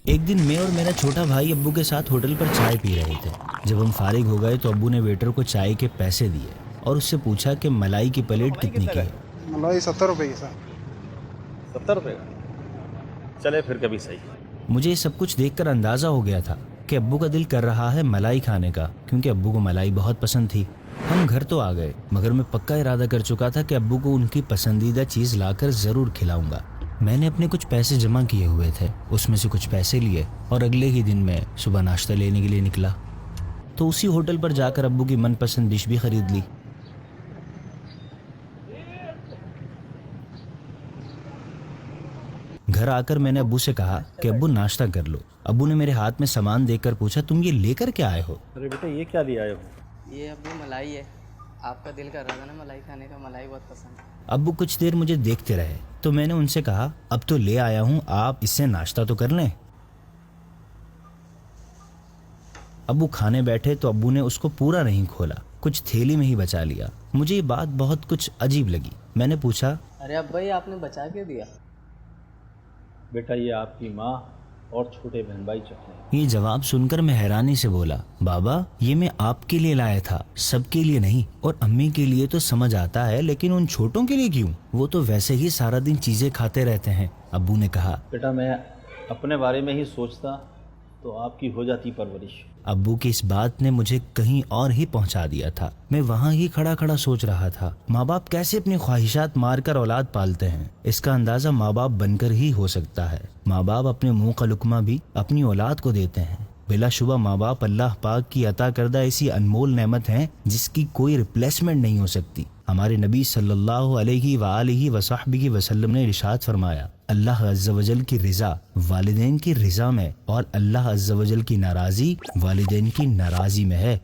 एक दिन मैं और मेरा छोटा भाई अब्बू के साथ होटल पर चाय पी रहे थे। जब हम फारिग हो गए तो अब्बू ने वेटर को चाय के पैसे दिए और उससे पूछा कि मलाई की प्लेट मलाई कितनी कितने की का है। है? मलाई 70 रुपए की सर। 70 रुपये का? चले फिर कभी सही। मुझे ये सब कुछ देखकर अंदाजा हो गया था कि अब्बू का दिल कर रहा है मलाई खाने का, क्योंकि अब्बू को मलाई बहुत पसंद थी। हम घर तो आ गए, मगर मैं पक्का इरादा कर चुका था कि अब्बू को उनकी पसंदीदा चीज़ लाकर ज़रूर खिलाऊंगा। मैंने अपने कुछ पैसे जमा किए हुए थे, उसमें से कुछ पैसे लिए और अगले ही दिन मैं सुबह नाश्ता लेने के लिए निकला। तो उसी होटल पर जाकर अब्बू की मनपसंद डिश भी खरीद ली। घर आकर मैंने अब्बू से कहा कि अब्बू नाश्ता कर लो। अब्बू ने मेरे हाथ में सामान देकर पूछा, तुम ये लेकर क्या आए हो? अरे बेटा ये क्या ले आए हो? ये अभी मलाई है, आपका दिल कर रहा था ना मलाई खाने का, मलाई बहुत पसंद है। अब्बू कुछ देर मुझे देखते रहे तो मैंने उनसे कहा, अब तो ले आया हूँ, आप इससे नाश्ता तो कर लें। अब्बू खाने बैठे तो अब्बू ने उसको पूरा नहीं खोला, कुछ थैली में ही बचा लिया। मुझे ये बात बहुत कुछ अजीब लगी। मैंने पूछा, अरे अब्बा ये आपने बचा के दिया? बेटा ये आपकी माँ और छोटे बहन भाई चखने। ये जवाब सुनकर मैं हैरानी से बोला, बाबा ये मैं आपके लिए लाया था, सबके लिए नहीं। और अम्मी के लिए तो समझ आता है, लेकिन उन छोटों के लिए क्यों? वो तो वैसे ही सारा दिन चीजें खाते रहते हैं। अब्बू ने कहा, बेटा मैं अपने बारे में ही सोचता तो आपकी हो जाती परवरिश। अब्बू की इस बात ने मुझे कहीं और ही पहुंचा दिया था। मैं वहां ही खड़ा खड़ा सोच रहा था, माँ बाप कैसे अपनी ख्वाहिशात मारकर औलाद पालते हैं। इसका अंदाजा माँ बाप बनकर ही हो सकता है। माँ बाप अपने मुंह का लुकमा भी अपनी औलाद को देते हैं। बिलाशुबा माँ बाप अल्लाह पाक की अता करदा ऐसी अनमोल नेमत है जिसकी कोई रिप्लेसमेंट नहीं हो सकती। हमारे नबी सल्लल्लाहु अलैहि वसहबिहि वसल्लम ने इरशाद फरमाया, अल्लाह अज़्ज़ वजल की रिज़ा वालिदैन की रिज़ा में और अल्लाह अज़्ज़ वजल की नाराज़ी वालिदैन की नाराज़ी में है।